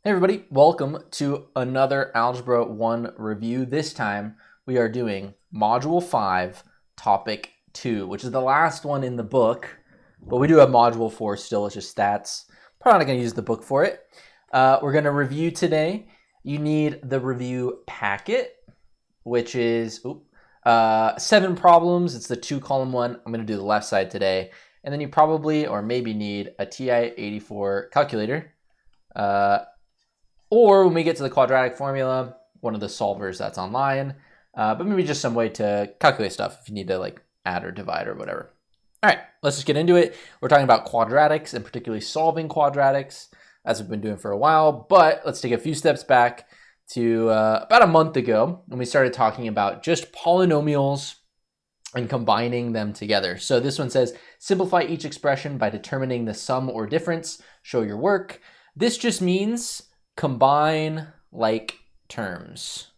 Hey everybody, welcome to another Algebra 1 review. This time we are doing Module 5, Topic 2, which is the last one in the book, but we do have Module 4 still, it's just stats. Probably not going to use the book for it. We're going to review today. You need the review packet, which is 7 problems. It's the 2-column one. I'm going to do the left side today. And then you probably or maybe need a TI-84 calculator. Or when we get to the quadratic formula, one of the solvers that's online, but maybe just some way to calculate stuff if you need to like add or divide or whatever. All right, let's just get into it. We're talking about quadratics and particularly solving quadratics as we've been doing for a while, but let's take a few steps back to about a month ago when we started talking about just polynomials and combining them together. So this one says, simplify each expression by determining the sum or difference, show your work. This just means combine like terms.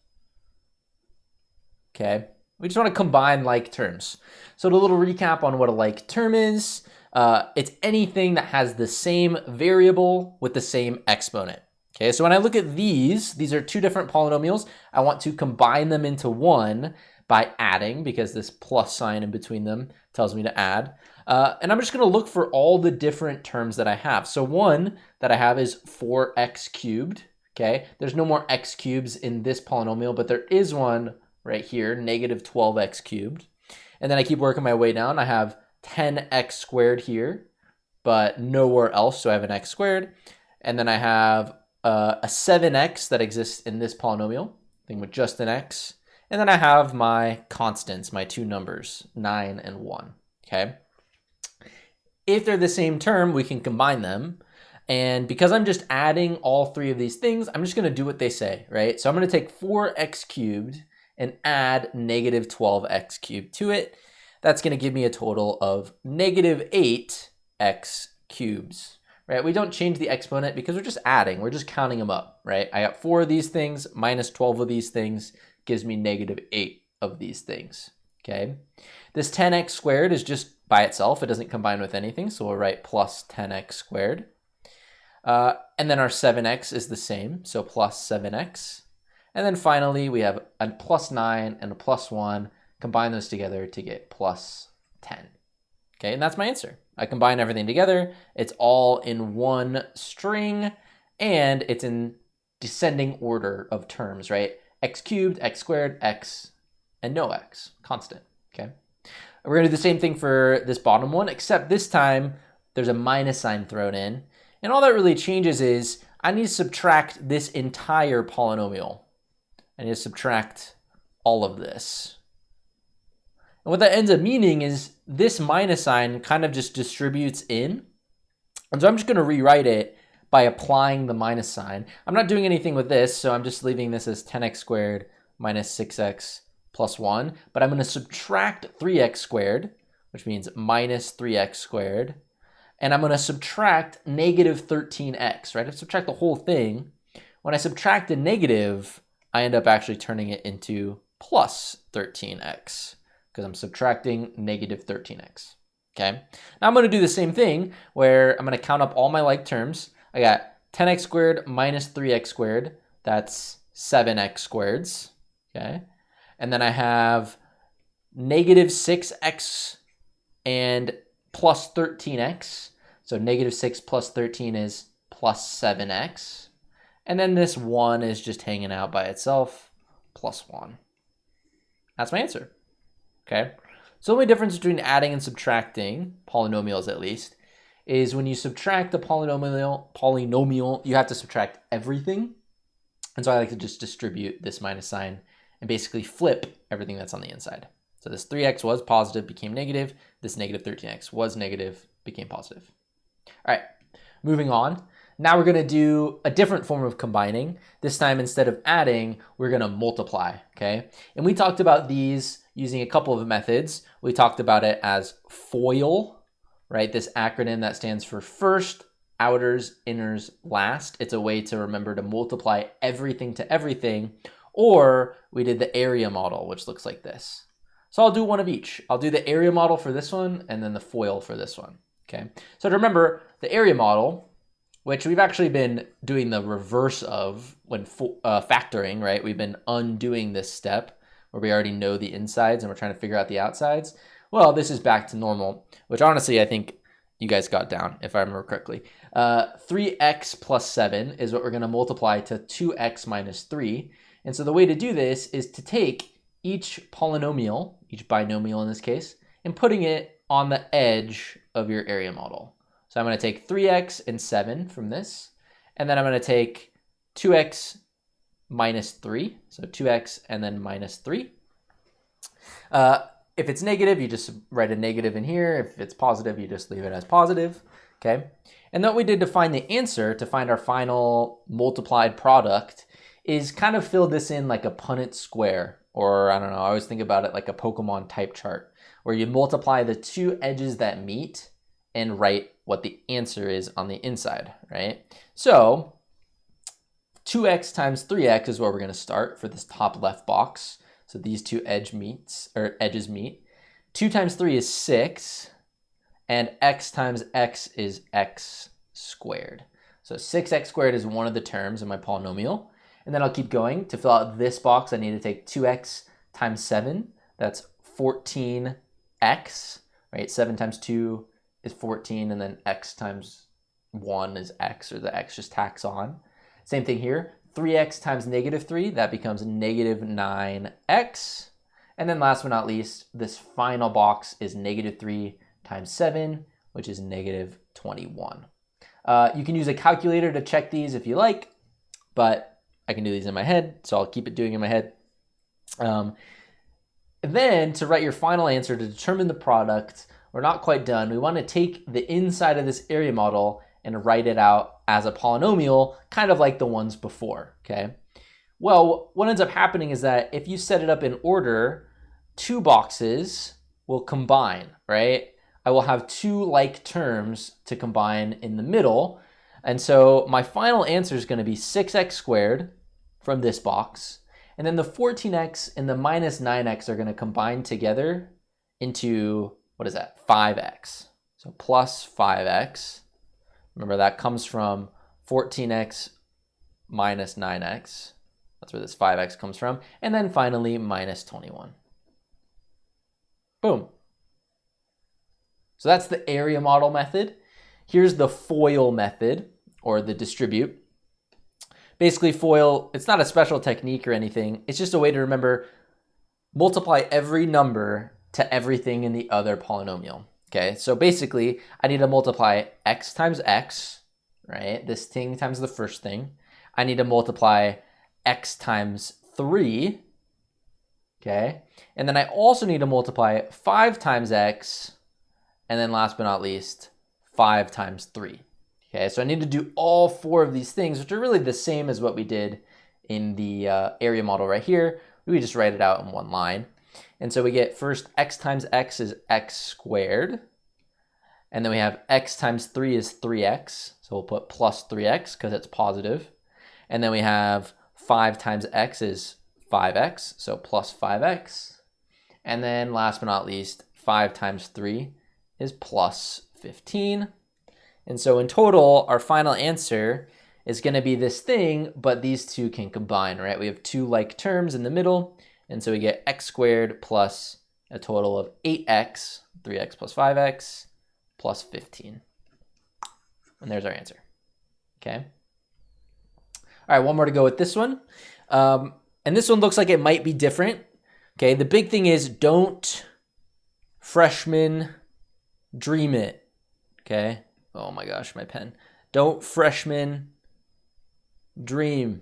Okay, we just want to combine like terms. So a little recap on what a like term is. It's anything that has the same variable with the same exponent. Okay, so when I look at these are two different polynomials. I want to combine them into one by adding, because this plus sign in between them tells me to add. And I'm just going to look for all the different terms that I have. So one that I have is 4x cubed. Okay, there's no more x cubes in this polynomial, but there is one right here, negative 12x cubed. And then I keep working my way down. I have 10x squared here, but nowhere else, so I have an x squared. And then I have a 7x that exists in this polynomial, thing with just an x. And then I have my constants, my two numbers, 9 and 1, okay? If they're the same term, we can combine them. And because I'm just adding all three of these things, I'm just gonna do what they say, right? So I'm gonna take 4x cubed and add negative 12x cubed to it. That's gonna give me a total of negative 8x cubes, right? We don't change the exponent because we're just adding, we're just counting them up, right? I got 4 of these things minus 12 of these things gives me negative 8 of these things, okay? This 10x squared is just by itself. It doesn't combine with anything, so we'll write plus 10x squared. And then our 7x is the same, so plus 7x. And then finally, we have a plus 9 and a plus 1. Combine those together to get plus 10. Okay, and that's my answer. I combine everything together. It's all in one string, and it's in descending order of terms, right? X cubed, x squared, x, and no x, constant, okay? We're gonna do the same thing for this bottom one, except this time there's a minus sign thrown in. And all that really changes is I need to subtract this entire polynomial. I need to subtract all of this. And what that ends up meaning is this minus sign kind of just distributes in. And so I'm just gonna rewrite it by applying the minus sign. I'm not doing anything with this, so I'm just leaving this as 10x squared minus 6x plus 1. But I'm going to subtract 3x squared, which means minus 3x squared. And I'm going to subtract negative 13x, right? I subtract the whole thing. When I subtract a negative, I end up actually turning it into plus 13x because I'm subtracting negative 13x. Okay. Now I'm going to do the same thing where I'm going to count up all my like terms. I got 10x squared minus 3x squared. That's 7x squareds, okay? And then I have negative 6x and plus 13x. So negative 6 plus 13 is plus 7x. And then this 1 is just hanging out by itself, plus 1. That's my answer, okay? So the only difference between adding and subtracting, polynomials at least, is when you subtract the polynomial, you have to subtract everything. And so I like to just distribute this minus sign and basically flip everything that's on the inside. So this 3x was positive, became negative. This negative 13x was negative, became positive. All right, moving on. Now we're gonna do a different form of combining. This time, instead of adding, we're gonna multiply, okay? And we talked about these using a couple of methods. We talked about it as FOIL, right? This acronym that stands for first, outers, inners, last. It's a way to remember to multiply everything to everything. Or we did the area model, which looks like this. So I'll do one of each. I'll do the area model for this one and then the FOIL for this one, okay? So to remember, the area model which we've actually been doing the reverse of when factoring, right? We've been undoing this step where we already know the insides and we're trying to figure out the outsides. Well, this is back to normal, which honestly, I think you guys got down, if I remember correctly. 3x plus 7 is what we're going to multiply to 2x minus 3. And so the way to do this is to take each polynomial, each binomial in this case, and putting it on the edge of your area model. So I'm going to take 3x and 7 from this, and then I'm going to take 2x minus 3, so 2x and then minus 3. If it's negative, you just write a negative in here. If it's positive, you just leave it as positive, okay? And what we did to find the answer, to find our final multiplied product, is kind of fill this in like a Punnett square, or I don't know, I always think about it like a Pokemon type chart, where you multiply the two edges that meet and write what the answer is on the inside, right? So 2x times 3x is where we're going to start for this top left box. So these two edges meet. 2 times 3 is 6, and x times x is x squared. So 6x squared is one of the terms in my polynomial. And then I'll keep going. To fill out this box, I need to take 2x times 7. That's 14x, right? 7 times 2 is 14, and then x times 1 is x, or the x just tacks on. Same thing here. 3x times negative 3, that becomes negative 9x. And then last but not least, this final box is negative 3 times 7, which is negative 21. You can use a calculator to check these if you like, but I can do these in my head, so I'll keep it doing in my head. And then to write your final answer to determine the product, we're not quite done. We want to take the inside of this area model and write it out as a polynomial, kind of like the ones before, okay? Well, what ends up happening is that if you set it up in order, two boxes will combine, right? I will have two like terms to combine in the middle. And so my final answer is going to be 6x squared from this box. And then the 14x and the minus 9x are going to combine together into, what is that, 5x. So plus 5x. Remember, that comes from 14x minus 9x. That's where this 5x comes from. And then finally, minus 21. Boom. So that's the area model method. Here's the FOIL method, or the distribute. Basically, FOIL, it's not a special technique or anything. It's just a way to remember, multiply every number to everything in the other polynomial. Okay, so basically, I need to multiply x times x, right? This thing times the first thing. I need to multiply x times 3, okay? And then I also need to multiply 5 times x, and then last but not least, 5 times 3. Okay, so I need to do all 4 of these things, which are really the same as what we did in the area model right here. We just write it out in one line. And so we get first x times x is x squared. And then we have x times 3 is 3x. So we'll put plus 3x because it's positive. And then we have 5 times x is 5x, so plus 5x. And then last but not least, 5 times 3 is plus 15. And so in total, our final answer is going to be this thing, but these two can combine, right? We have two like terms in the middle. And so we get x squared plus a total of 8x, 3x plus 5x, plus 15. And there's our answer, okay? All right, one more to go with this one. And this one looks like it might be different, okay? The big thing is don't freshman dream it, okay? Oh my gosh, my pen. Don't freshman dream.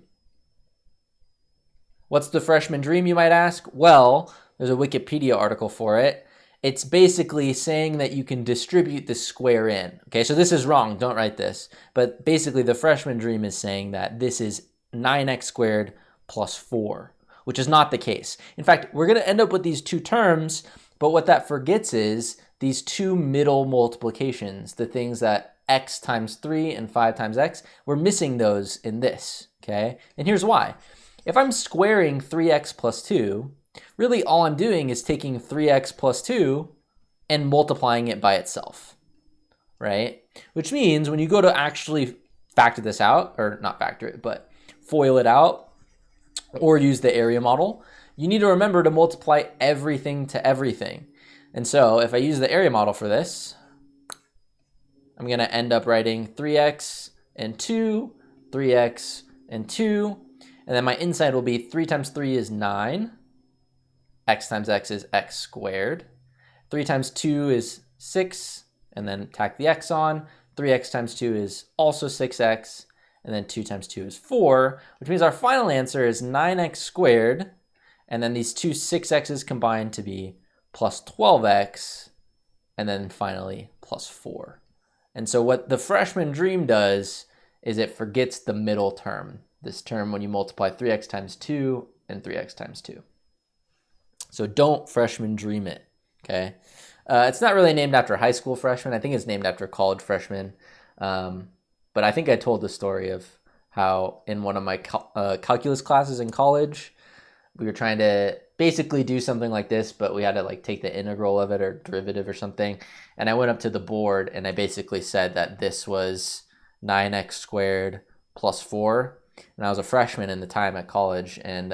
What's the freshman dream, you might ask? Well, there's a Wikipedia article for it. It's basically saying that you can distribute the square in. Okay, so this is wrong. Don't write this. But basically, the freshman dream is saying that this is 9x squared plus 4, which is not the case. In fact, we're going to end up with these two terms, but what that forgets is these two middle multiplications, the things that x times 3 and 5 times x, we're missing those in this, okay? And here's why. If I'm squaring 3x plus 2, really all I'm doing is taking 3x plus 2 and multiplying it by itself, right? Which means when you go to actually factor this out, or not factor it, but FOIL it out, or use the area model, you need to remember to multiply everything to everything. And so if I use the area model for this, I'm going to end up writing 3x and 2, 3x and 2, and then my inside will be 3 times 3 is 9, x times x is x squared, 3 times 2 is 6, and then tack the x on, 3x times 2 is also 6x, and then 2 times 2 is 4, which means our final answer is 9x squared, and then these two 6x's combine to be plus 12x, and then finally plus 4. And so what the freshman dream does is it forgets the middle term, this term when you multiply 3x times 2 and 3x times 2. So don't freshman dream it, okay? It's not really named after high school freshmen. I think it's named after college freshmen. But I think I told the story of how in one of my calculus classes in college, we were trying to basically do something like this, but we had to like take the integral of it or derivative or something. And I went up to the board and I basically said that this was 9x squared plus 4. And I was a freshman in the time at college, and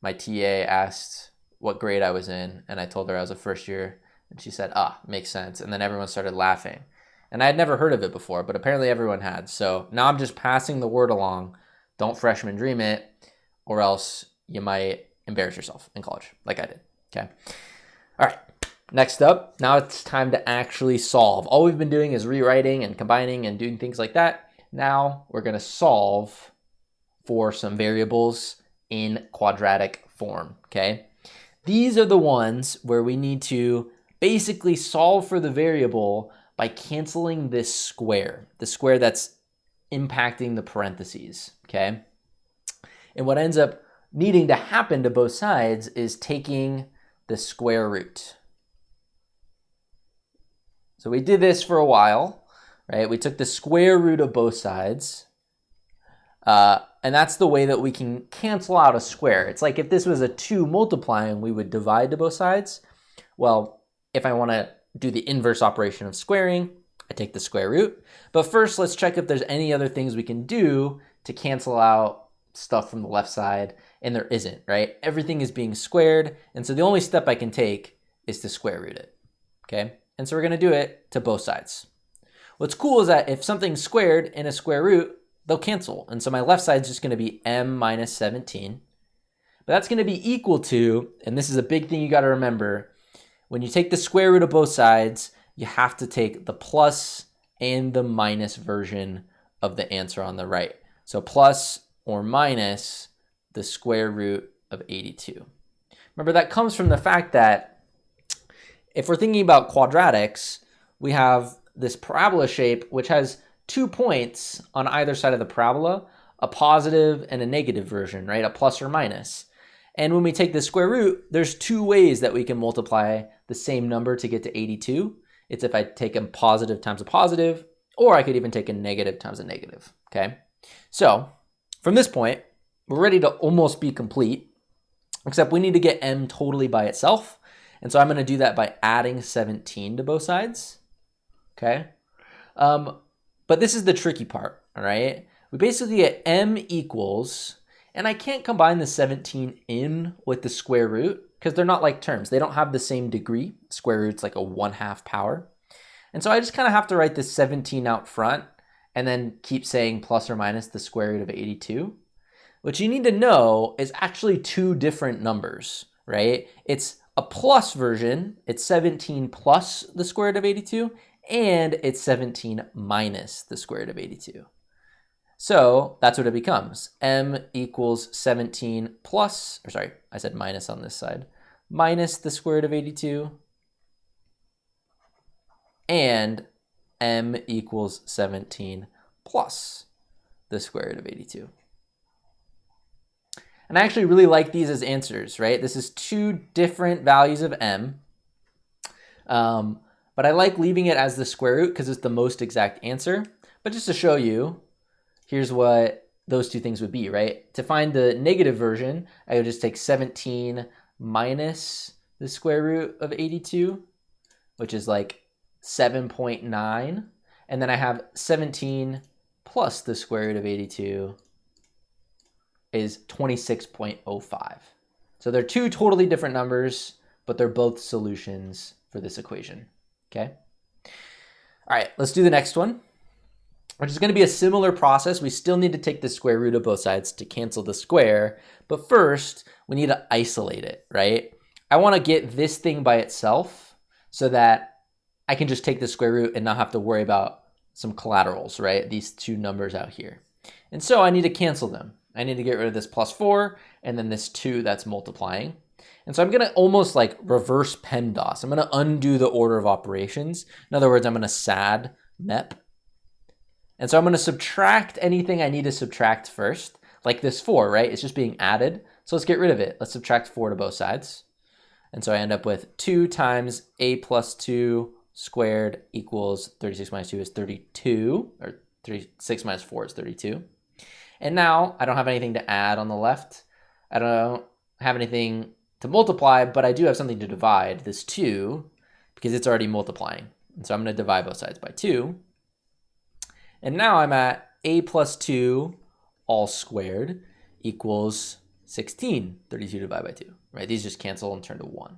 my TA asked what grade I was in, and I told her I was a first year, and she said, makes sense. And then everyone started laughing. And I had never heard of it before, but apparently everyone had. So now I'm just passing the word along. Don't freshman dream it, or else you might embarrass yourself in college like I did, okay? All right, next up, now it's time to actually solve. All we've been doing is rewriting and combining and doing things like that. Now we're gonna solve for some variables in quadratic form, okay? These are the ones where we need to basically solve for the variable by canceling this square, the square that's impacting the parentheses, okay? And what ends up needing to happen to both sides is taking the square root. So we did this for a while, right? We took the square root of both sides, and that's the way that we can cancel out a square. It's like if this was a 2 multiplying, we would divide to both sides. Well, if I want to do the inverse operation of squaring, I take the square root. But first, let's check if there's any other things we can do to cancel out stuff from the left side, and there isn't, right? Everything is being squared, and so the only step I can take is to square root it, okay? And so we're gonna do it to both sides. What's cool is that if something's squared in a square root, they'll cancel. And so my left side is just gonna be m minus 17. But that's gonna be equal to, and this is a big thing you gotta remember, when you take the square root of both sides, you have to take the plus and the minus version of the answer on the right. So plus or minus the square root of 82. Remember, that comes from the fact that if we're thinking about quadratics, we have this parabola shape which has 2 points on either side of the parabola, a positive and a negative version, right? A plus or minus. And when we take the square root, there's 2 ways that we can multiply the same number to get to 82. It's if I take a positive times a positive, or I could even take a negative times a negative, okay? So from this point, we're ready to almost be complete, except we need to get m totally by itself. And so I'm gonna do that by adding 17 to both sides, okay? But this is the tricky part, all right? We basically get m equals, and I can't combine the 17 in with the square root because they're not like terms. They don't have the same degree. Square root's like a 1/2 power. And so I just kind of have to write this 17 out front and then keep saying plus or minus the square root of 82. What you need to know is actually 2 different numbers, right? It's a plus version. It's 17 plus the square root of 82, and it's 17 minus the square root of 82. So that's what it becomes. M equals 17 plus, or sorry, I said minus on this side, minus the square root of 82, and m equals 17 plus the square root of 82. And I actually really like these as answers, right? This is 2 different values of m, but I like leaving it as the square root because it's the most exact answer. But just to show you, here's what those 2 things would be, right? To find the negative version, I would just take 17 minus the square root of 82, which is like 7.9. And then I have 17 plus the square root of 82 is 26.05. So they're two totally different numbers, but they're both solutions for this equation, okay? All right, let's do the next one, which is going to be a similar process. We still need to take the square root of both sides to cancel the square, but first we need to isolate it, right? I want to get this thing by itself so that I can just take the square root and not have to worry about some collaterals, right? These two numbers out here. And so I need to cancel them. I need to get rid of this plus 4 and then this 2 that's multiplying. And so I'm going to almost like reverse PEMDAS. I'm going to undo the order of operations. In other words, I'm going to SAD MEP. And so I'm going to subtract anything I need to subtract first, like this 4, right? It's just being added. So let's get rid of it. Let's subtract 4 to both sides. And so I end up with 2 times a plus 2 squared equals 36 minus 2 is 32, or 36 minus 4 is 32. And now I don't have anything to add on the left. I don't have anything to multiply, but I do have something to divide, this 2, because it's already multiplying. And so I'm going to divide both sides by 2. And now I'm at a plus 2 all squared equals 16, 32 divided by 2, right? These just cancel and turn to 1.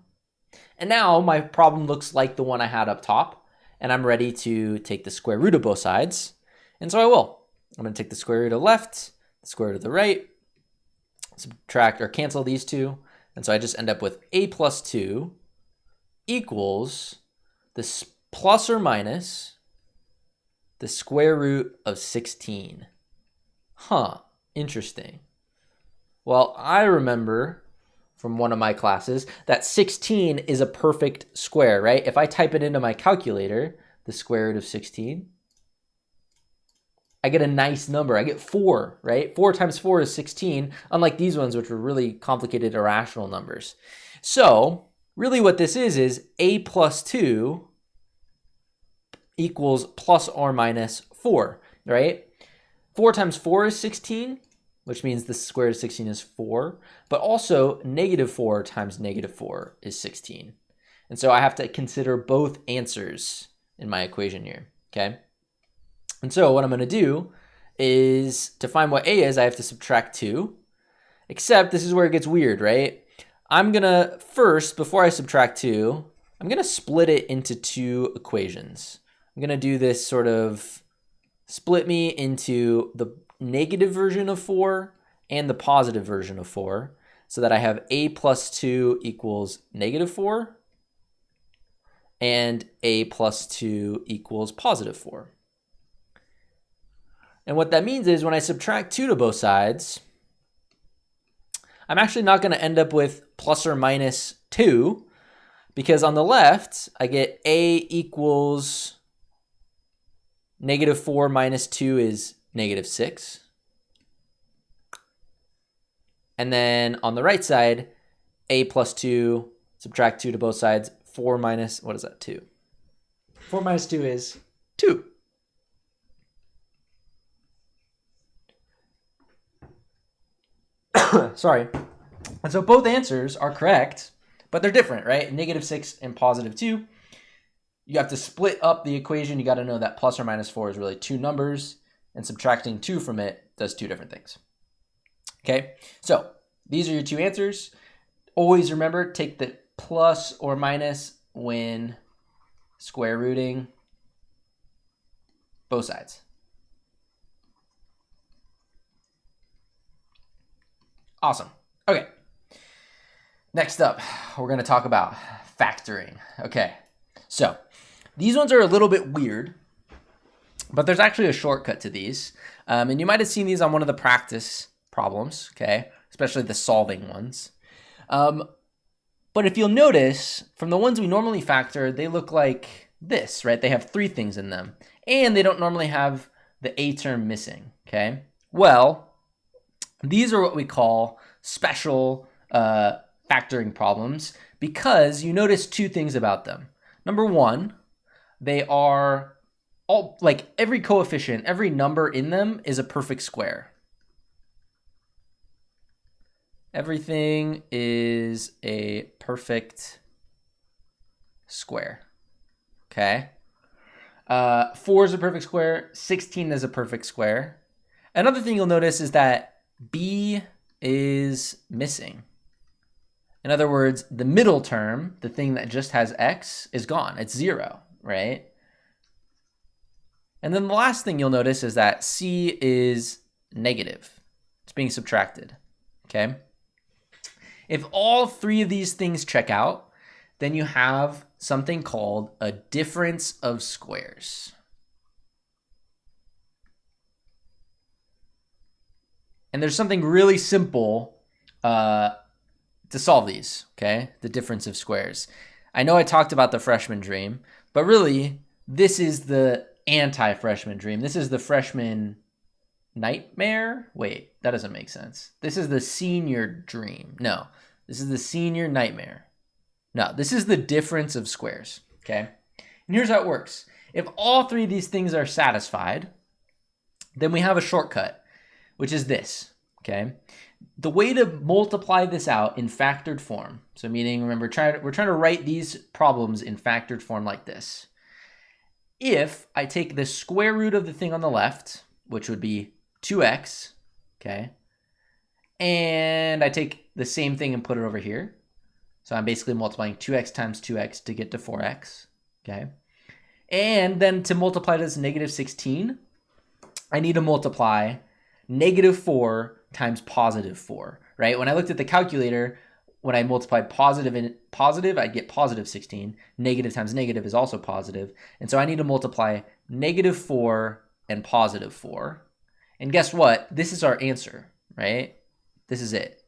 And now my problem looks like the one I had up top, and I'm ready to take the square root of both sides. And so I will. I'm going to take the square root of the left, the square root of the right, subtract or cancel these two. And so I just end up with a plus 2 equals this plus or minus the square root of 16. Huh, interesting. Well, I remember from one of my classes that 16 is a perfect square, right? If I type it into my calculator, the square root of 16, I get a nice number. I get 4, right? 4 times 4 is 16, unlike these ones, which were really complicated irrational numbers. So really what this is a plus 2 equals plus or minus 4, right? 4 times 4 is 16, which means the square root of 16 is 4, but also negative 4 times negative 4 is 16. And so I have to consider both answers in my equation here, okay? And so what I'm going to do is, to find what a is, I have to subtract 2, except this is where it gets weird, right? I'm going to first, before I subtract 2, I'm going to split it into 2 equations. I'm going to do this sort of split me into the negative version of 4 and the positive version of 4, so that I have a plus 2 equals negative 4 and a plus 2 equals positive 4. And what that means is when I subtract 2 to both sides, I'm actually not going to end up with plus or minus 2, because on the left, I get a equals negative 4 minus 2 is negative 6. And then on the right side, a plus 2, subtract 2 to both sides, 4 minus, what is that, 2? 4 minus 2 is 2. Sorry. And so both answers are correct, but they're different, right? Negative 6 and positive 2. You have to split up the equation. You got to know that plus or minus 4 is really 2 numbers, and subtracting 2 from it does 2 different things. Okay, so these are your 2 answers. Always remember, take the plus or minus when square rooting both sides. Awesome. Okay. Next up, we're going to talk about factoring. Okay. So these ones are a little bit weird, but there's actually a shortcut to these. And you might have seen these on one of the practice problems, okay? Especially the solving ones. But if you'll notice, from the ones we normally factor, they look like this, right? They have 3 things in them. And they don't normally have the a term missing, okay? Well, these are what we call special factoring problems, because you notice 2 things about them. Number 1, they are all, like, every coefficient, every number in them is a perfect square. Everything is a perfect square, okay? 4 is a perfect square. 16 is a perfect square. Another thing you'll notice is that b is missing. In other words, the middle term, the thing that just has x, is gone. It's 0, right? And then the last thing you'll notice is that c is negative. It's being subtracted, okay? If all three of these things check out, then you have something called a difference of squares. And there's something really simple to solve these, okay? The difference of squares. I know I talked about the freshman dream, but really, this is the anti-freshman dream. This is the freshman nightmare. Wait, that doesn't make sense. This is the senior dream. No, this is the senior nightmare. No, this is the difference of squares, okay? And here's how it works. If all three of these things are satisfied, then we have a shortcut, which is this, okay? The way to multiply this out in factored form, so meaning, remember, we're trying to write these problems in factored form like this. If I take the square root of the thing on the left, which would be 2x, okay, and I take the same thing and put it over here, so I'm basically multiplying 2x times 2x to get to 4x, okay, and then to multiply this negative 16, I need to multiply negative 4 times positive 4, right? When I looked at the calculator, when I multiplied positive and positive, I'd get positive 16. Negative times negative is also positive. And so I need to multiply negative 4 and positive 4. And guess what? This is our answer, right? This is it.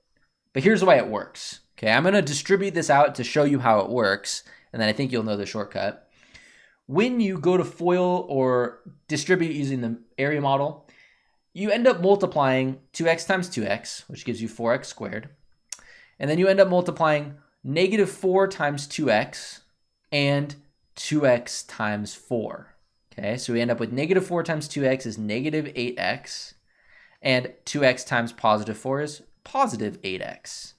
But here's the way it works. Okay, I'm going to distribute this out to show you how it works, and then I think you'll know the shortcut. When you go to FOIL or distribute using the area model, you end up multiplying 2x times 2x, which gives you 4x squared. And then you end up multiplying negative 4 times 2x and 2x times 4. Okay, so we end up with negative 4 times 2x is negative 8x, and 2x times positive 4 is positive 8x.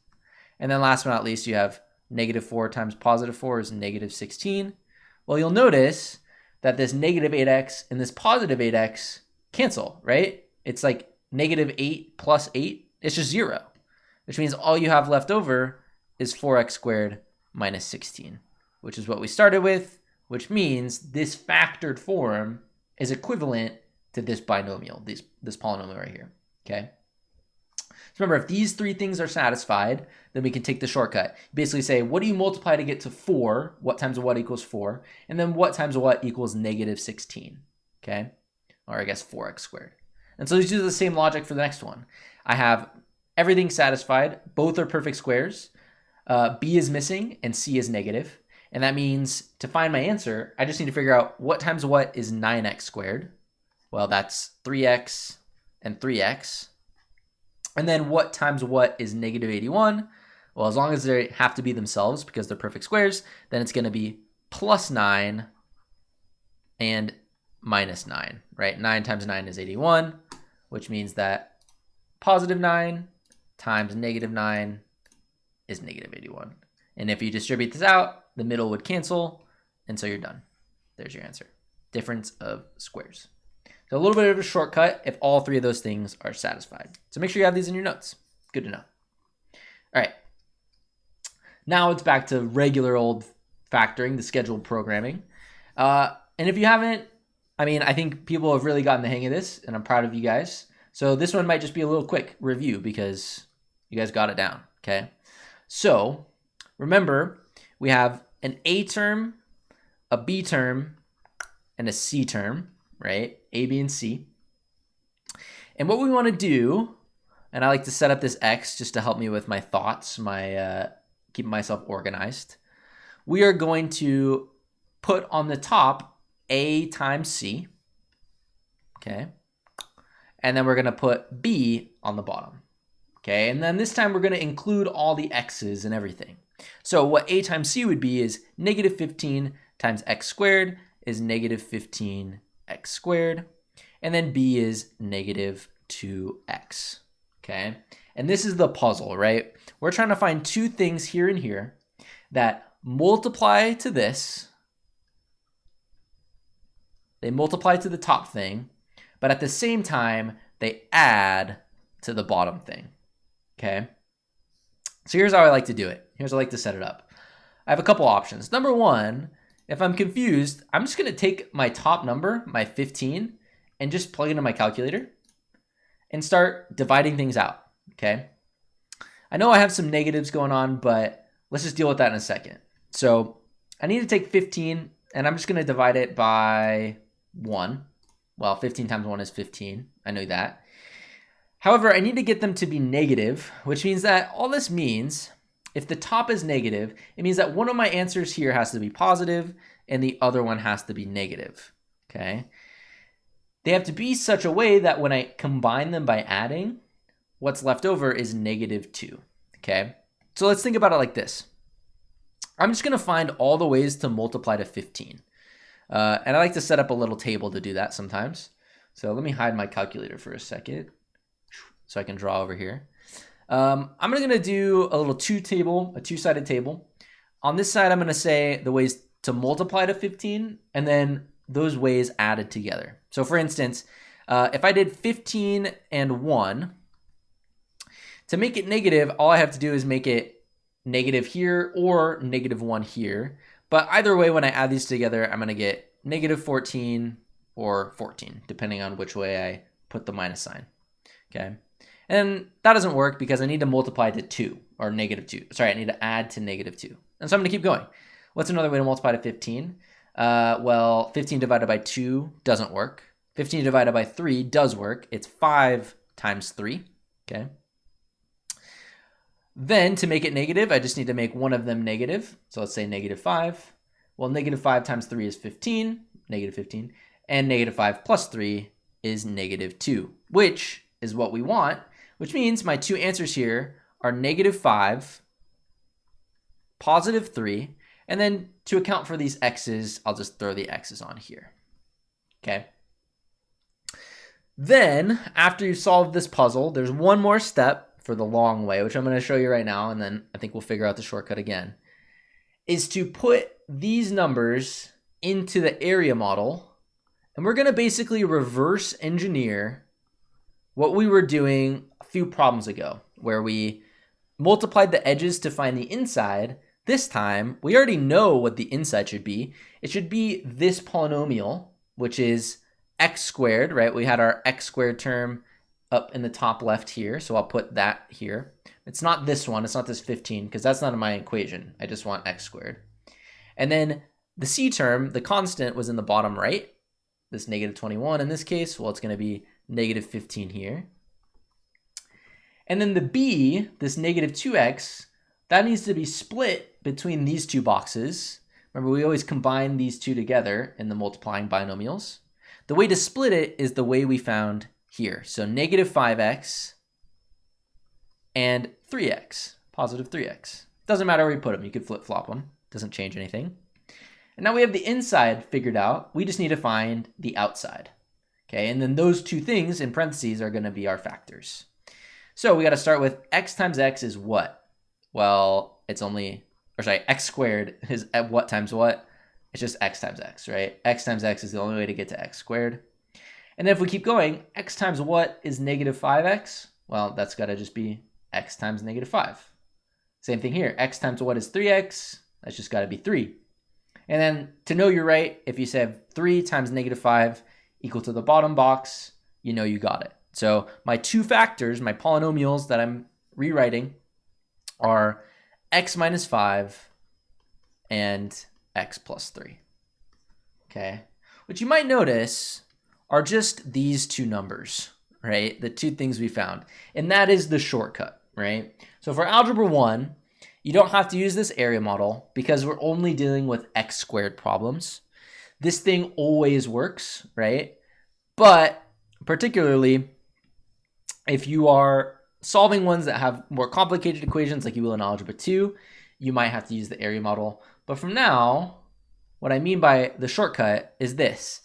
And then last but not least, you have negative 4 times positive 4 is negative 16. Well, you'll notice that this negative 8x and this positive 8x cancel, right? It's like negative 8 plus 8, it's just 0. Which means all you have left over is 4x squared minus 16, which is what we started with, which means this factored form is equivalent to this binomial, this polynomial right here, okay? So remember, if these three things are satisfied, then we can take the shortcut. Basically say, what do you multiply to get to 4? What times what equals 4? And then what times what equals negative 16, okay? Or I guess 4x squared. And so let's do the same logic for the next one. I have everything satisfied. Both are perfect squares. B is missing and C is negative. And that means to find my answer, I just need to figure out what times what is 9x squared. Well, that's 3x and 3x. And then what times what is negative 81? Well, as long as they have to be themselves because they're perfect squares, then it's going to be plus 9 and minus 9, right? 9 times 9 is 81, which means that positive 9 times negative 9 is negative 81. And if you distribute this out, the middle would cancel, and so you're done. There's your answer. Difference of squares. So a little bit of a shortcut if all three of those things are satisfied. So make sure you have these in your notes. Good to know. All right. Now it's back to regular old factoring, the scheduled programming. And if you haven't, I think people have really gotten the hang of this, and I'm proud of you guys. So this one might just be a little quick review because you guys got it down, okay? So remember, we have an A term, a B term, and a C term, right? A, B, and C. And what we want to do, and I like to set up this X just to help me with my thoughts, keeping myself organized. We are going to put on the top A times C, okay? And then we're going to put B on the bottom, okay? And then this time we're going to include all the X's and everything. So what A times C would be is negative 15 times X squared is negative 15 X squared. And then B is negative 2X, okay? And this is the puzzle, right? We're trying to find two things here and here that multiply to this they multiply to the top thing, but at the same time, they add to the bottom thing, okay? So here's how I like to do it. Here's how I like to set it up. I have a couple options. Number one, if I'm confused, I'm just gonna take my top number, my 15, and just plug it into my calculator and start dividing things out, okay? I know I have some negatives going on, but let's just deal with that in a second. So I need to take 15, and I'm just gonna divide it by 1. Well, 15 times 1 is 15, I know that. However, I need to get them to be negative, which means that all this means, if the top is negative, it means that one of my answers here has to be positive and the other one has to be negative, okay? They have to be such a way that when I combine them by adding, what's left over is -2, okay? So let's think about it like this. I'm just gonna find all the ways to multiply to 15. And I like to set up a little table to do that sometimes. So let me hide my calculator for a second so I can draw over here. I'm gonna do a little two-sided table. On this side, I'm gonna say the ways to multiply to 15 and then those ways added together. So for instance, if I did 15 and 1, to make it negative, all I have to do is make it negative here or -1 here. But either way, when I add these together, I'm gonna get -14 or 14, depending on which way I put the minus sign, okay? And that doesn't work because I need to multiply to 2, or -2. Sorry, I need to add to -2. And so I'm gonna keep going. What's another way to multiply to 15? Well, 15 divided by 2 doesn't work. 15 divided by 3 does work. It's 5 times 3, okay? Then to make it negative, I just need to make one of them negative. So let's say -5. Well, -5 times 3 is 15, -15. And -5 plus 3 is -2, which is what we want, which means my two answers here are -5, +3, and then to account for these x's, I'll just throw the x's on here, okay? Then, after you've solved this puzzle, there's one more step for the long way, which I'm going to show you right now, and then I think we'll figure out the shortcut again, is to put these numbers into the area model, and we're going to basically reverse engineer what we were doing a few problems ago, where we multiplied the edges to find the inside. This time, we already know what the inside should be. It should be this polynomial, which is x squared, right? We had our x squared term up in the top left here, so I'll put that here. It's not this one, it's not this 15, because that's not in my equation. I just want x squared. And then the c term, the constant, was in the bottom right, this -21 in this case. Well, it's going to be -15 here. And then the b, this -2x, that needs to be split between these two boxes. Remember, we always combine these two together in the multiplying binomials. The way to split it is the way we found here. So -5x and 3x, +3x. Doesn't matter where you put them. You could flip-flop them. Doesn't change anything. And now we have the inside figured out. We just need to find the outside. Okay, and then those two things in parentheses are going to be our factors. So we got to start with x times x is what? Well, it's only, or sorry, x squared is at what times what? It's just x times x, right? X times x is the only way to get to x squared. And then if we keep going, x times what is -5x? Well, that's got to just be x times -5. Same thing here. X times what is 3x? That's just got to be 3. And then to know you're right, if you say 3 times -5 equal to the bottom box, you know you got it. So my two factors, my polynomials that I'm rewriting, are x minus 5 and x plus 3. Okay, what you might notice are just these two numbers, right? The two things we found. And that is the shortcut, right? So for Algebra 1, you don't have to use this area model because we're only dealing with x squared problems. This thing always works, right? But particularly if you are solving ones that have more complicated equations like you will in Algebra 2, you might have to use the area model. But from now, what I mean by the shortcut is this.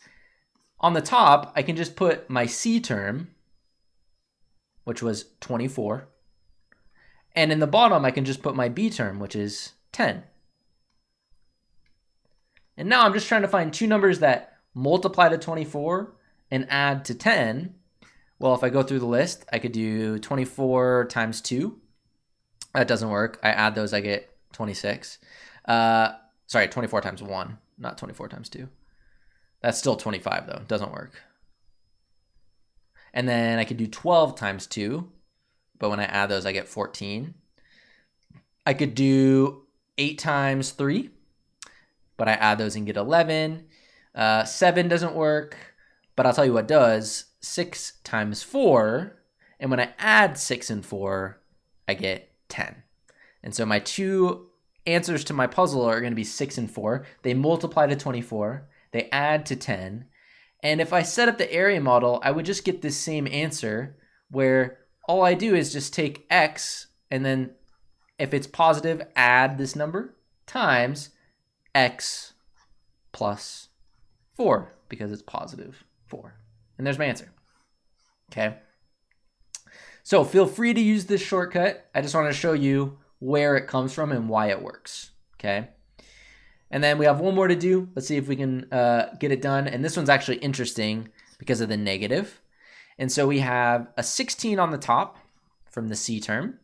On the top, I can just put my c term, which was 24. And in the bottom, I can just put my b term, which is 10. And now I'm just trying to find two numbers that multiply to 24, and add to 10, well, if I go through the list, I could do 24 times 2. That doesn't work. I add those, I get 26. Sorry, 24 times 1, not 24 times 2. That's still 25, though. Doesn't work. And then I could do 12 times 2, but when I add those, I get 14. I could do 8 times 3, but I add those and get 11. 7 doesn't work, but I'll tell you what does. 6 times 4, and when I add 6 and 4, I get 10. And so my two answers to my puzzle are going to be 6 and 4. They multiply to 24. They add to 10. And if I set up the area model, I would just get this same answer where all I do is just take x, and then if it's positive, add this number times x plus 4 because it's positive 4. And there's my answer. Okay. So feel free to use this shortcut. I just want to show you where it comes from and why it works. Okay. And then we have one more to do. Let's see if we can get it done. And this one's actually interesting because of the negative. And so we have a 16 on the top from the C term.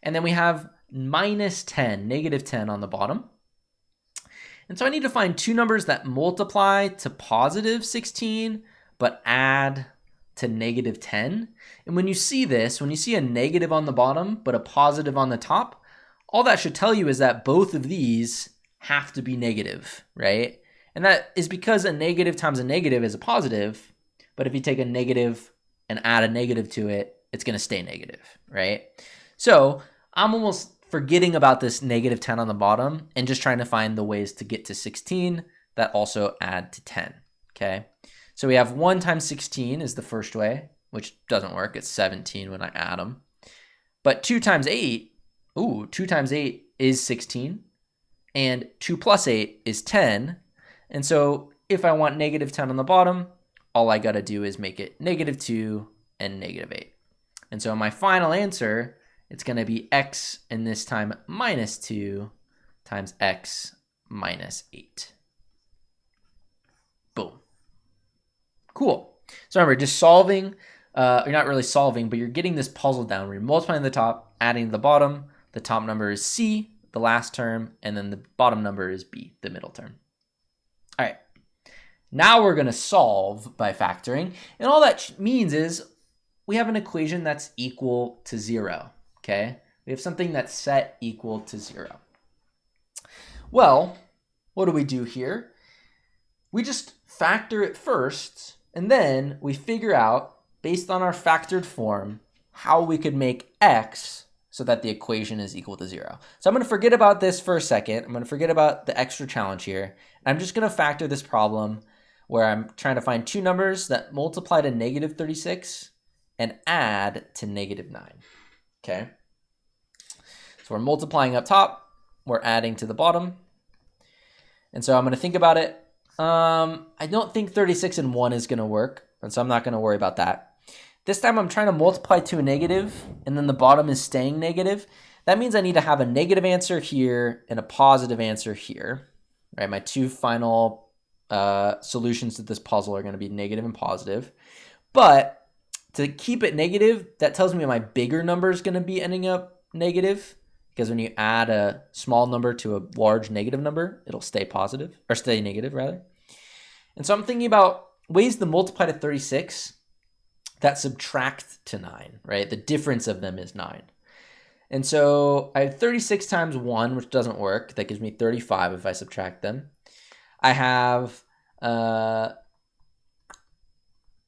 And then we have minus 10, negative 10 on the bottom. And so I need to find two numbers that multiply to positive 16, but add to negative 10. And when you see this, when you see a negative on the bottom, but a positive on the top, all that should tell you is that both of these have to be negative, right? And that is because a negative times a negative is a positive, but if you take a negative and add a negative to it, it's going to stay negative, right? So I'm almost forgetting about this negative 10 on the bottom and just trying to find the ways to get to 16 that also add to 10, okay? So we have 1 times 16 is the first way, which doesn't work. It's 17 when I add them. But 2 times 8, 2 times 8 is 16. And 2 plus 8 is 10. And so if I want negative 10 on the bottom, all I got to do is make it negative 2 and negative 8. And so my final answer, it's going to be x, and this time minus 2 times x minus 8. Boom. Cool. So remember, just solving, you're not really solving, but you're getting this puzzle down where you're multiplying the top, adding to the bottom. The top number is C, the last term, and then the bottom number is B, the middle term. All right. Now we're going to solve by factoring. And all that means is we have an equation that's equal to 0, okay? We have something that's set equal to 0. Well, what do we do here? We just factor it first, and then we figure out, based on our factored form, how we could make x so that the equation is equal to 0. So I'm going to forget about this for a second. I'm going to forget about the extra challenge here. And I'm just going to factor this problem where I'm trying to find two numbers that multiply to negative 36 and add to negative 9. Okay? So we're multiplying up top. We're adding to the bottom. And so I'm going to think about it. I don't think 36 and 1 is going to work, and so I'm not going to worry about that. This time I'm trying to multiply to a negative, and then the bottom is staying negative. That means I need to have a negative answer here and a positive answer here. Right? My two final solutions to this puzzle are going to be negative and positive. But to keep it negative, that tells me my bigger number is going to be ending up negative, because when you add a small number to a large negative number, it'll stay positive, or stay negative rather. And so I'm thinking about ways to multiply to 36 that subtract to 9, right? The difference of them is 9. And so I have 36 times 1, which doesn't work. That gives me 35 if I subtract them. I have,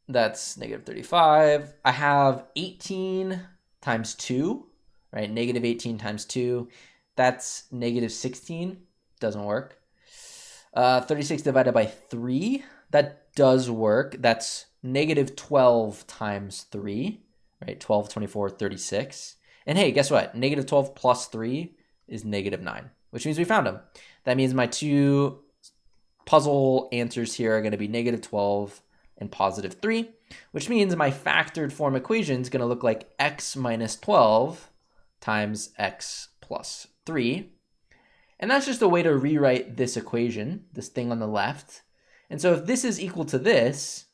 that's negative 35. I have 18 times 2, right? Negative 18 times 2. That's negative 16. Doesn't work. 36 divided by 3. That does work. That's negative 12 times 3, right? 12, 24, 36. And hey, guess what? Negative 12 plus 3 is negative 9, which means we found them. That means my two puzzle answers here are going to be negative 12 and positive 3, which means my factored form equation is going to look like x minus 12 times x plus 3. And that's just a way to rewrite this equation, this thing on the left. And so if this is equal to this,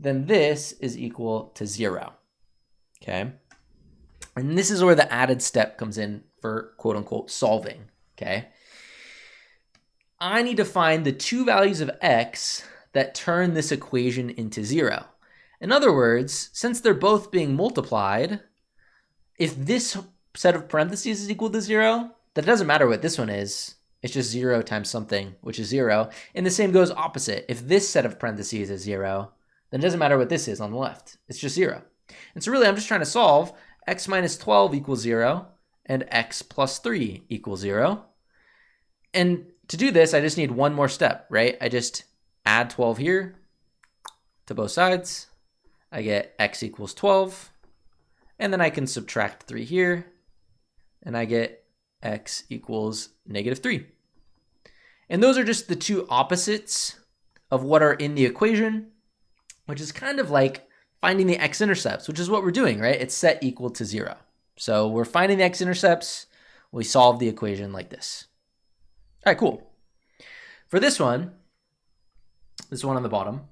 then this is equal to 0, okay? And this is where the added step comes in for quote unquote solving, okay? I need to find the two values of x that turn this equation into 0. In other words, since they're both being multiplied, if this set of parentheses is equal to 0, then it doesn't matter what this one is. It's just 0 times something, which is 0. And the same goes opposite. If this set of parentheses is 0, then it doesn't matter what this is on the left. It's just 0. And so really, I'm just trying to solve x minus 12 equals 0 and x plus 3 equals 0. And to do this, I just need one more step, right? I just add 12 here to both sides. I get x equals 12. And then I can subtract 3 here. And I get x equals negative 3. And those are just the two opposites of what are in the equation, which is kind of like finding the x-intercepts, which is what we're doing, right? It's set equal to 0. So we're finding the x-intercepts. We solve the equation like this. All right, cool. For this one on the bottom,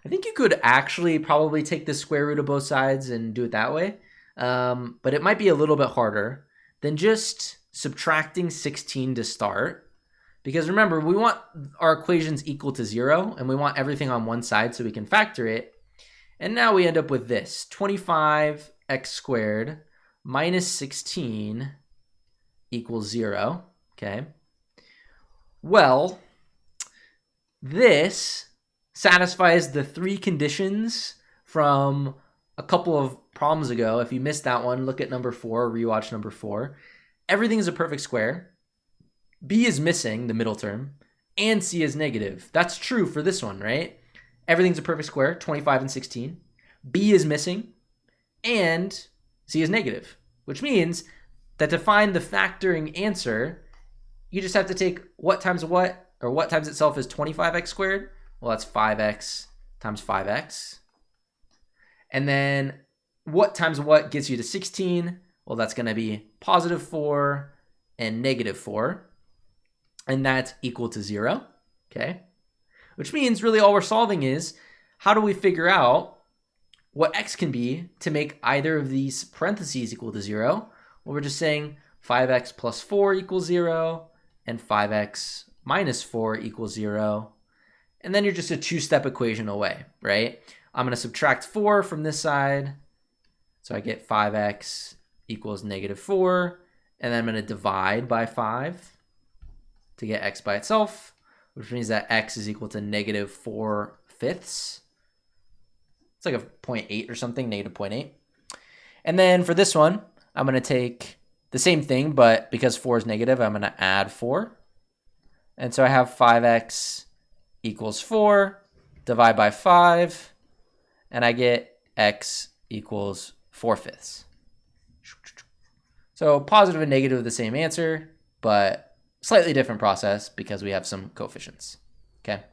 I think you could actually probably take the square root of both sides and do it that way. But it might be a little bit harder than just subtracting 16 to start. Because remember, we want our equations equal to 0, and we want everything on one side so we can factor it. And now we end up with this, 25x squared minus 16 equals 0, okay? Well, this satisfies the three conditions from a couple of problems ago. If you missed that one, look at number 4, rewatch number 4. Everything is a perfect square. B is missing, the middle term, and C is negative. That's true for this one, right? Everything's a perfect square, 25 and 16. B is missing, and C is negative, which means that to find the factoring answer, you just have to take what times what, or what times itself is 25x squared. Well, that's 5x times 5x. And then what times what gets you to 16? Well, that's going to be positive 4 and negative 4. And that's equal to 0, okay? Which means really all we're solving is how do we figure out what x can be to make either of these parentheses equal to 0? Well, we're just saying 5x plus 4 equals 0 and 5x minus 4 equals 0. And then you're just a two-step equation away, right? I'm going to subtract 4 from this side. So I get 5x equals negative 4. And then I'm going to divide by 5 to get x by itself, which means that x is equal to negative 4/5. It's like a 0.8 or something, negative 0.8. And then for this one, I'm going to take the same thing, but because 4 is negative, I'm going to add 4. And so I have 5x equals 4, divide by 5, and I get x equals 4/5. So positive and negative are the same answer, but slightly different process because we have some coefficients, okay?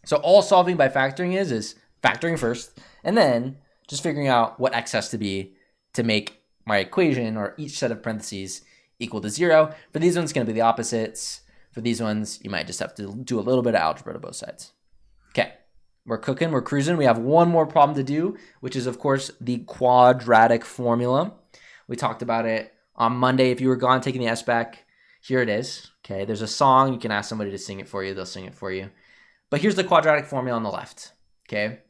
So all solving by factoring is factoring first, and then just figuring out what x has to be to make my equation or each set of parentheses equal to 0. For these ones, it's going to be the opposites. For these ones, you might just have to do a little bit of algebra to both sides. Okay, we're cooking, we're cruising. We have one more problem to do, which is, of course, the quadratic formula. We talked about it on Monday. If you were gone taking the SBAC, here it is. Okay, there's a song. You can ask somebody to sing it for you. They'll sing it for you. But here's the quadratic formula on the left. Okay,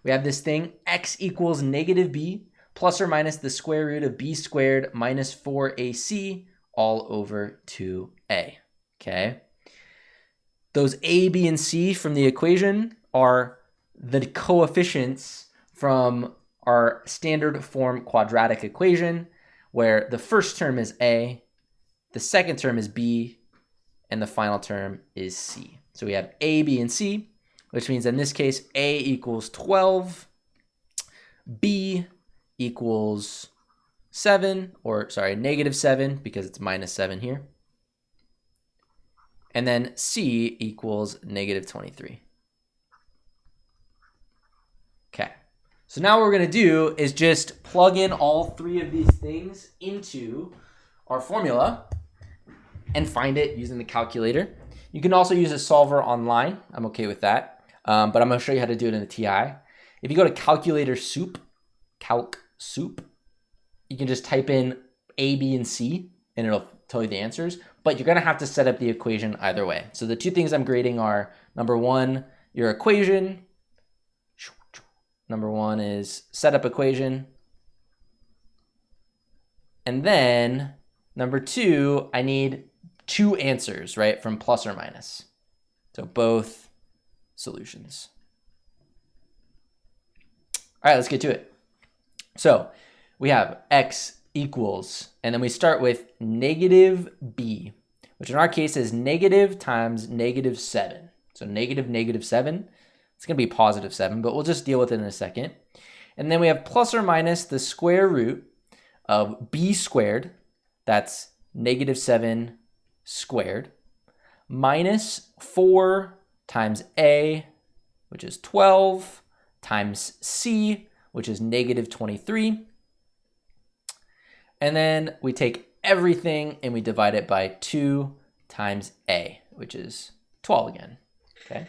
we have this thing, x equals negative b plus or minus the square root of b squared minus 4ac all over 2a. Okay, those a, b, and c from the equation are the coefficients from our standard form quadratic equation, where the first term is a, the second term is b, and the final term is c. So we have a, b, and c, which means in this case, a equals 12, b equals 7, or sorry, negative 7, because it's minus 7 here. And then c equals negative 23. Okay, so now what we're going to do is just plug in all three of these things into our formula and find it using the calculator. You can also use a solver online. I'm okay with that. but I'm going to show you how to do it in the TI. If you go to calculator soup, calc soup, you can just type in A, B, and C, and it'll tell you the answers. But you're going to have to set up the equation either way. So the two things I'm grading are, number one, your equation. Number one is setup equation. And then number two, I need two answers, right, from plus or minus. So both solutions. All right, let's get to it. So we have x equals, and then we start with negative b, which in our case is negative times negative 7. So negative 7. It's going to be positive 7, but we'll just deal with it in a second. And then we have plus or minus the square root of b squared, that's negative 7 squared, minus 4 times a, which is 12, times c, which is negative 23. And then we take everything and we divide it by 2 times a, which is 12 again, okay?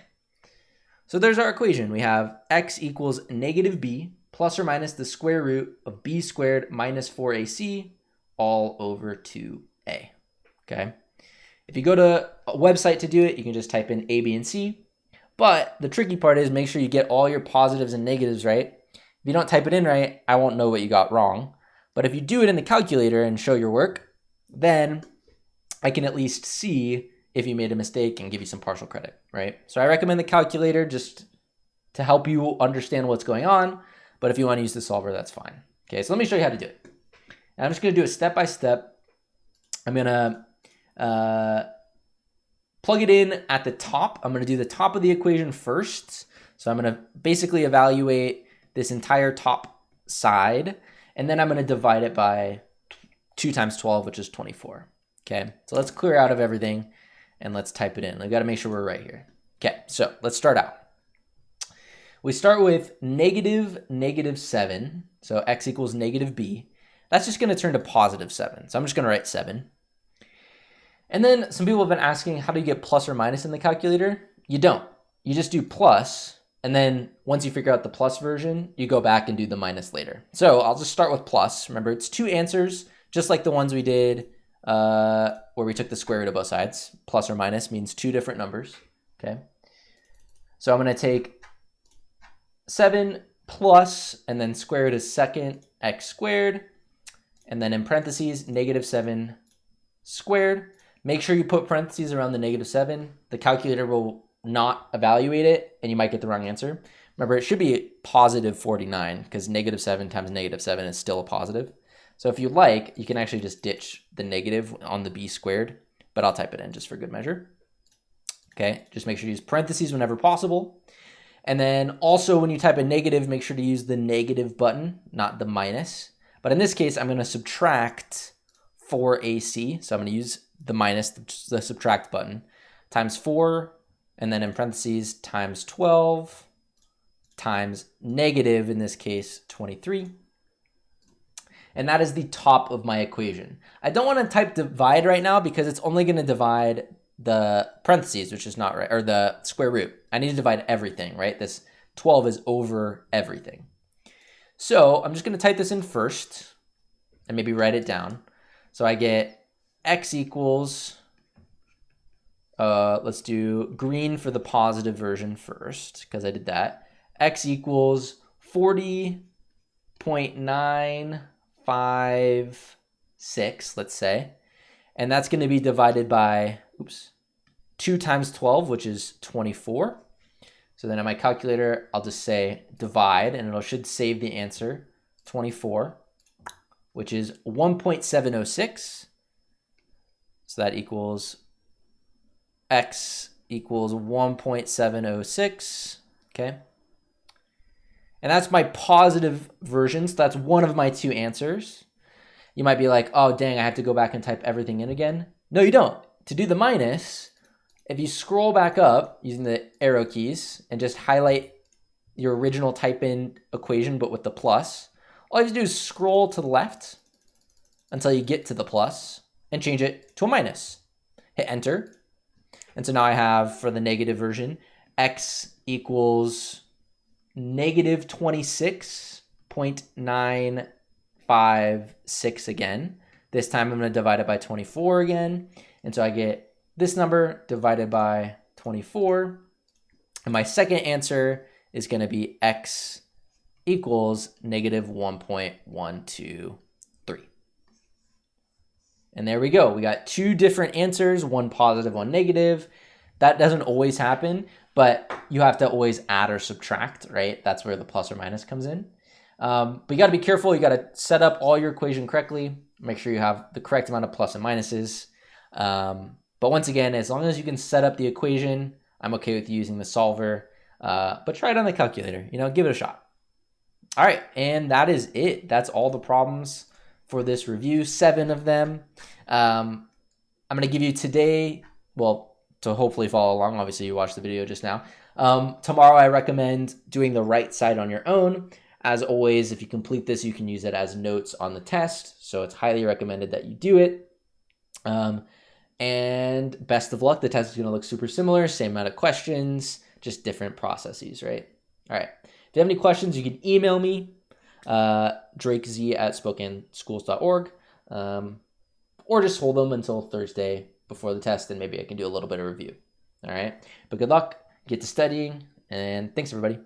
So there's our equation. We have x equals negative b plus or minus the square root of b squared minus 4ac all over 2a, okay? If you go to a website to do it, you can just type in a, b, and c. But the tricky part is make sure you get all your positives and negatives right. If you don't type it in right, I won't know what you got wrong. But if you do it in the calculator and show your work, then I can at least see if you made a mistake and give you some partial credit, right? So I recommend the calculator just to help you understand what's going on. But if you want to use the solver, that's fine. Okay, so let me show you how to do it. And I'm just going to do it step by step. I'm going to plug it in at the top. I'm going to do the top of the equation first. So I'm going to basically evaluate this entire top side. And then I'm going to divide it by 2 times 12, which is 24. Okay, so let's clear out of everything and let's type it in. We've got to make sure we're right here. Okay, so let's start out. We start with negative 7. So x equals negative b. That's just going to turn to positive 7. So I'm just going to write 7. And then some people have been asking, how do you get plus or minus in the calculator? You don't. You just do plus. And then once you figure out the plus version, you go back and do the minus later. So I'll just start with plus. Remember, it's two answers, just like the ones we did where we took the square root of both sides. Plus or minus means two different numbers. Okay. So I'm going to take 7 plus, and then square root is second, x squared. And then in parentheses, negative 7 squared. Make sure you put parentheses around the negative 7. The calculator will not evaluate it, and you might get the wrong answer. Remember, it should be positive 49, because negative 7 times negative 7 is still a positive. So if you like, you can actually just ditch the negative on the b squared, but I'll type it in just for good measure. Okay, just make sure you use parentheses whenever possible. And then also when you type a negative, make sure to use the negative button, not the minus. But in this case, I'm going to subtract 4ac. So I'm going to use the minus, the subtract button, times 4, and then in parentheses, times 12, times negative, in this case, 23. And that is the top of my equation. I don't want to type divide right now because it's only going to divide the parentheses, which is not right, or the square root. I need to divide everything, right? This 12 is over everything. So I'm just going to type this in first and maybe write it down. So I get x equals, let's do green for the positive version first, because I did that. X equals 40.956, let's say. And that's going to be divided by, 2 times 12, which is 24. So then on my calculator, I'll just say divide, and it should save the answer, 24, which is 1.706. So that equals x equals 1.706, okay? And that's my positive version, so that's one of my two answers. You might be like, oh, dang, I have to go back and type everything in again. No, you don't. To do the minus, if you scroll back up using the arrow keys and just highlight your original type in equation, but with the plus, all you have to do is scroll to the left until you get to the plus and change it to a minus. Hit enter. And so now I have, for the negative version, x equals negative 26.956 again. This time I'm going to divide it by 24 again. And so I get this number divided by 24. And my second answer is going to be x equals negative 1.123. And there we go. We got two different answers, one positive, one negative. That doesn't always happen, but you have to always add or subtract, right? That's where the plus or minus comes in. But you got to be careful. You got to set up all your equation correctly. Make sure you have the correct amount of plus and minuses. But once again, as long as you can set up the equation, I'm okay with using the solver. But try it on the calculator. Give it a shot. All right, and that is it. That's all the problems for this review, 7 of them. I'm going to give you today, well, to hopefully follow along. Obviously, you watched the video just now. Tomorrow, I recommend doing the right side on your own. As always, if you complete this, you can use it as notes on the test. So it's highly recommended that you do it. And best of luck. The test is going to look super similar, same amount of questions, just different processes, right? All right. If you have any questions, you can email me, drakez@spokaneschools.org, or just hold them until Thursday before the test, and maybe I can do a little bit of review. All right. But good luck. Get to studying, and thanks, everybody.